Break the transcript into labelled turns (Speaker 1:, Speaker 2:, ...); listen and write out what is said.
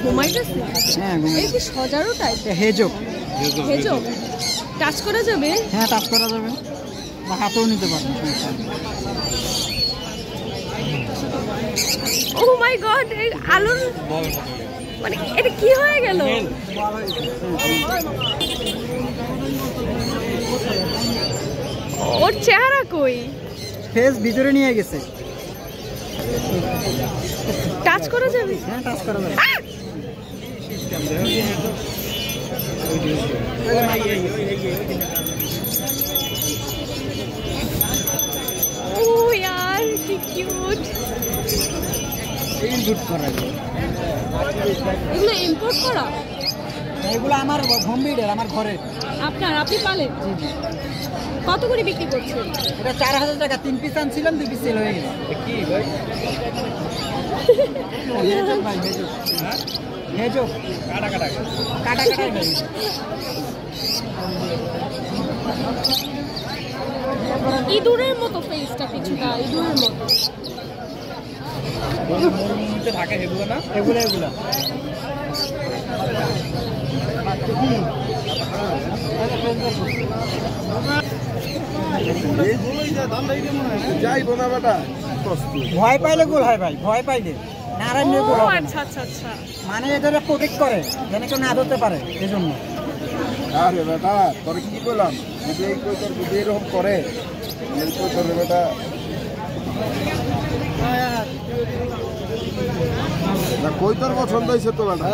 Speaker 1: ঘুমাইতেছে?
Speaker 2: হ্যাঁ
Speaker 1: এই কি সজারু টাইপ?
Speaker 2: হেজক।
Speaker 1: হেজক টাচ করা যাবে?
Speaker 2: হ্যাঁ টাচ করা যাবে, বা হাতেও নিতে পারবেন।
Speaker 1: ও মাই গড, এই আলুর মানে এটা কি হয়ে গেল? ওর চেহারা কই?
Speaker 2: ফেস ভিতরে নিয়ে গেছে।
Speaker 1: টাচ করা যাবে?
Speaker 2: হ্যাঁ টাচ করা যাবে।
Speaker 1: ও यार কি কিউট।
Speaker 2: ইনপুট করা যায়।
Speaker 1: এগুলো ইম্পোর্ট করা?
Speaker 2: এগুলো আমার হোম ব্রিডের, আমার ঘরে।
Speaker 1: আপনার, আপনি পালেন? কত করে বিক্রি করছেন?
Speaker 2: এটা 4000 টাকা, 3 পিস আনছিলাম, 2 পিস সেল হয়ে গেছে। কি ভাই? হেজক ভাই, হেজক। হ্যাঁ হেজক, কাটা কাটা কাটা কাটা ভাই।
Speaker 1: ইঁদুরের মতো ফেসটা, কিছুটা ইঁদুরের মতো।
Speaker 2: মরুভূমিতে থাকে এগুলো না? এগুলো এগুলো ভয় পাইলে গোল হয় ভাই, ভয় পাইলে নারায়ণ গোল হয়।
Speaker 1: আচ্ছা আচ্ছা আচ্ছা,
Speaker 2: মানে এটা প্রোটেক্ট করে যেন কেউ না ধরতে পারে, এজন্য।
Speaker 3: আরে বেটা তোরে কি বললাম, যদি এই কই তোর যদি এরকম করে এই কই তোর বেটা না কই তোর পছন্দ হয়েছে তো বেটা।